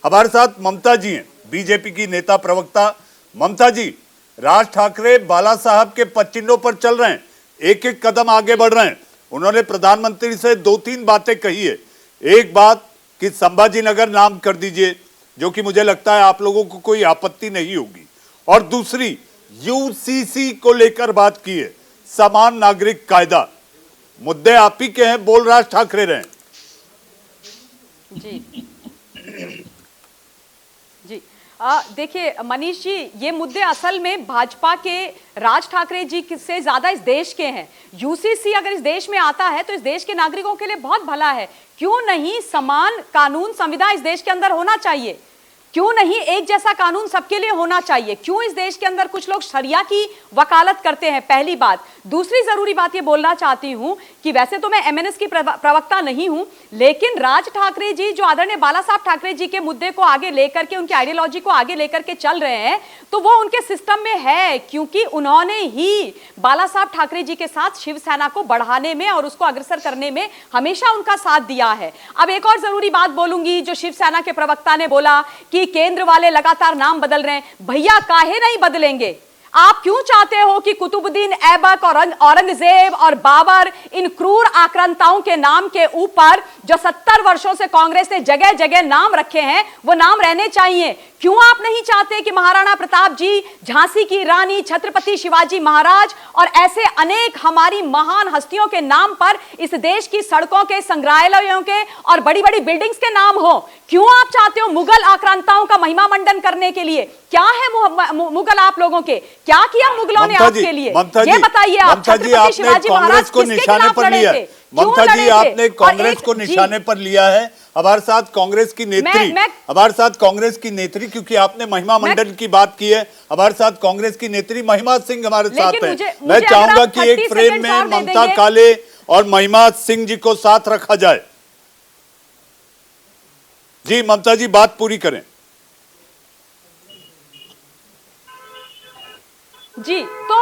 हमारे साथ ममता जी हैं, बीजेपी की नेता प्रवक्ता। ममता जी, राज ठाकरे बाला साहब के पचिन्हों पर चल रहे हैं, एक एक कदम आगे बढ़ रहे हैं। उन्होंने प्रधानमंत्री से 2-3 बातें कही है। एक बात कि संभाजी नगर नाम कर दीजिए, जो कि मुझे लगता है आप लोगों को कोई आपत्ति नहीं होगी, और दूसरी यूसीसी को लेकर बात की है, समान नागरिक कायदा। मुद्दे आप ही के हैं, बोल राज ठाकरे रहे। जी जी देखिए मनीष जी, ये मुद्दे असल में भाजपा के राज ठाकरे जी से ज्यादा इस देश के हैं। यूसीसी अगर इस देश में आता है तो इस देश के नागरिकों के लिए बहुत भला है। क्यों नहीं समान कानून संविदा इस देश के अंदर होना चाहिए? क्यों नहीं एक जैसा कानून सबके लिए होना चाहिए? क्यों इस देश के अंदर कुछ लोग शरिया की वकालत करते हैं? पहली बात। दूसरी जरूरी बात ये बोलना चाहती हूं कि वैसे तो मैं एमएनएस की प्रवक्ता नहीं हूं, लेकिन राज ठाकरे जी जो आदरणीय बाला साहब ठाकरे जी के मुद्दे को आगे लेकर के, उनकी आइडियोलॉजी को आगे लेकर के चल रहे हैं, तो वो उनके सिस्टम में है, क्योंकि उन्होंने ही बाला साहब ठाकरे जी के साथ शिवसेना को बढ़ाने में और उसको अग्रसर करने में हमेशा उनका साथ दिया है। अब एक और जरूरी बात बोलूंगी, जो शिवसेना के प्रवक्ता ने बोला कि केंद्र वाले लगातार नाम बदल रहे हैं। भैया काहे नहीं बदलेंगे? आप क्यों चाहते हो कि कुतुबुद्दीन ऐबक और औरंगजेब और बाबर, इन क्रूर आक्रांताओं के नाम के ऊपर जो 70 वर्षों से कांग्रेस ने जगह जगह नाम रखे हैं, वो नाम रहने चाहिए? क्यों आप नहीं चाहते कि महाराणा प्रताप जी, झांसी की रानी, छत्रपति शिवाजी महाराज और ऐसे अनेक हमारी महान हस्तियों के नाम पर इस देश की सड़कों के, संग्रहालयों के और बड़ी बड़ी बिल्डिंग्स के नाम हो? क्यों आप चाहते हो मुगल आक्रांताओं का महिमा मंडन करने के लिए? क्या है मुगल आप लोगों के? क्या किया मुगलों ने आपके लिए? ये बताइए आप। छत्रपति शिवाजी महाराज किसके खिलाफ लड़े थे? ममता जी, आपने कांग्रेस को निशाने पर लिया है। हमारे साथ कांग्रेस की नेत्री, हमारे साथ कांग्रेस की नेत्री, क्योंकि आपने महिमा मंडन की बात की है, हमारे साथ कांग्रेस की नेत्री महिमा सिंह हमारे साथ है। मैं चाहूंगा कि एक फ्रेम में ममता काले और महिमा सिंह जी को साथ रखा जाए। जी ममता जी, बात पूरी करें। जी, तो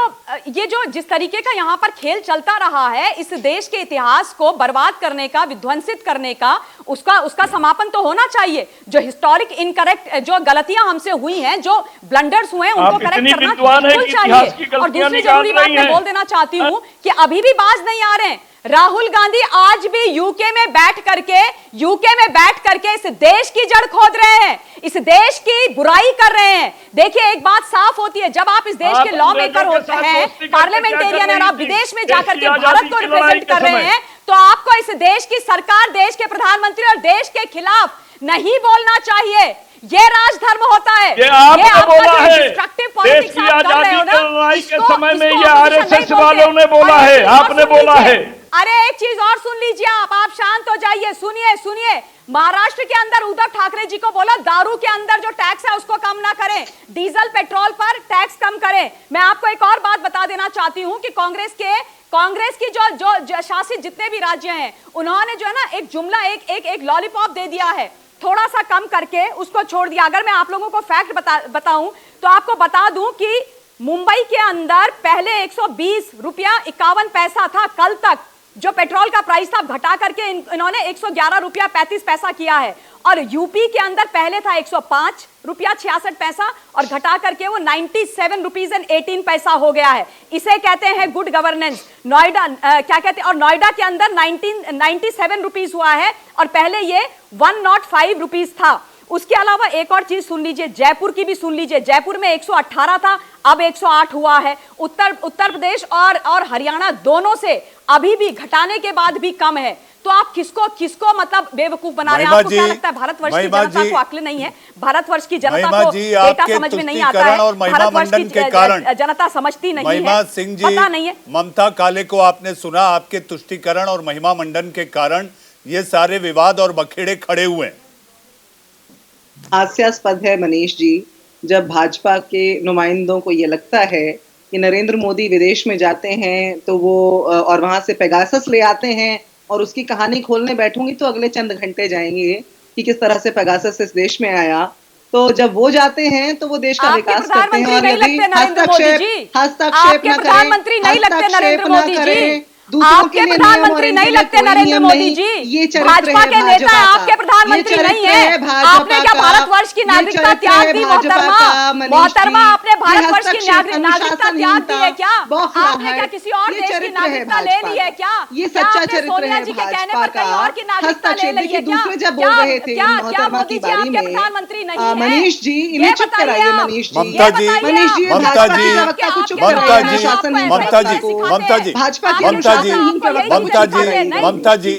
ये जो जिस तरीके का यहाँ पर खेल चलता रहा है, इस देश के इतिहास को बर्बाद करने का, विध्वंसित करने का, उसका समापन तो होना चाहिए। जो हिस्टोरिक इनकरेक्ट, जो गलतियां हमसे हुई हैं, जो ब्लंडर्स हुए हैं, उनको करेक्ट करना बिल्कुल चाहिए। और दूसरी जरूरी बात मैं बोल देना चाहती हूँ कि अभी भी बाज नहीं आ रहे हैं। राहुल गांधी आज भी यूके में बैठ करके इस देश की जड़ खोद रहे हैं, इस देश की बुराई कर रहे हैं। देखिए, एक बात साफ होती है, जब आप इस देश के लॉ मेकर होते हैं, पार्लियामेंटेरियन, और आप विदेश में जाकर के भारत को रिप्रेजेंट कर रहे हैं, तो आपको इस देश की सरकार, देश के प्रधानमंत्री और देश के खिलाफ नहीं बोलना चाहिए। ये राजधर्म होता है। ये आपने बोला है, देश की आजादी की लड़ाई के समय में ये आरएसएस वालों ने बोला है, आपने बोला है। अरे एक चीज और सुन लीजिए, आप शांत हो जाइए। सुनिए, महाराष्ट्र के अंदर उद्धव ठाकरे जी को बोला दारू के अंदर जो टैक्स है उसको कम ना करें, डीजल पेट्रोल पर टैक्स कम करें। मैं आपको एक और बात बता देना चाहती हूं कि कांग्रेस की जो शासित जितने भी राज्य हैं, उन्होंने जो है ना एक जुमला, एक लॉलीपॉप दे दिया है, थोड़ा सा कम करके उसको छोड़ दिया। अगर मैं आप लोगों को फैक्ट बताऊं तो आपको बता दूं कि मुंबई के अंदर पहले 120 रुपया 51 पैसा था, कल तक जो पेट्रोल का प्राइस था, घटा करके इन्होंने 111 रुपया 35 पैसा किया है। और यूपी के अंदर पहले था 105 रुपया 66 पैसा और घटा करके वो 97 रुपीज एंड 18 पैसा हो गया है। इसे कहते हैं गुड गवर्नेंस। नोएडा क्या कहते हैं, और नोएडा के अंदर 97 रुपीज हुआ है और पहले ये 105 रुपीज था। उसके अलावा एक और चीज सुन लीजिए, जयपुर की भी सुन लीजिए। जयपुर में 118 था, अब 108 हुआ है। उत्तर प्रदेश और हरियाणा दोनों से अभी भी घटाने के बाद भी कम है। तो आप किसको मतलब बेवकूफ बना रहे हैं? आपको क्या लगता है भारतवर्ष की जनता को अक्ल नहीं है? भारतवर्ष की जनता को डेटा समझ में नहीं आता है? भारतवर्ष की जनता समझती नहीं है, महिमा सिंह जी, पता नहीं है। ममता काले को आपने सुना, आपके तुष्टीकरण और महिमा मंडन के कारण ये सारे विवाद और बखेड़े खड़े हुए हैं। हास्यास्पद है मनीष जी, जब भाजपा के नुमाइंदों को ये लगता है कि नरेंद्र मोदी विदेश में जाते हैं तो वो और वहां से पेगासस ले आते हैं और उसकी कहानी खोलने बैठूंगी तो अगले चंद घंटे जाएंगे कि किस तरह से पेगासस इस देश में आया। तो जब वो जाते हैं तो वो देश का विकास करते हैं और यदि हस्तक्षेप न करें, दूसरों आपके के लिए प्रधानमंत्री नहीं लगते नरेंद्र मोदी जी। ये चरित्र भाजपा है के नेता भाजपा का। आपके प्रधानमंत्री ये नहीं चरित्र है। भाजपा आपने क्या का। भारतवर्ष की ये नागरिकता चरित्र त्याग है दी भाजपा मोहतरमा? का, मनीष मोहतरमा जी। आपने भारतवर्ष की हस्तक्षेप, नागरिकता त्याग दी है क्या? बौखलाहट, आपने क्या किसी और ये देश की चरित्र है नागरिकता ले भाजपा ली है का। क्या? ये क्या सच्चा आपने चरित्र सोनिया है जी के कहने भाजपा पर कहीं का। और की नागरिकता ले हस्तक्षेप, ली है देखिए क्या? दूसरे जब क्या बोल रहे थे क्या मोहतरमा मोदी की जी बारी आपके में, प्रधानमंत्री नहीं है? मनीष जी, ये इन्हें चुप बताइए कराइए आप। मनीष जी। ममता जी, मनीष जी, ममता भाजपा जी, के प्रवक्ता को चुप ममता कराइए, जी, अनुशासनहीन ममता प्रवक्ता जी, को। ममता जी, भाजपा के ममता जी, अनुशासनहीन प्रवक्ता को ममता चुप कराइए। जी, ममता जी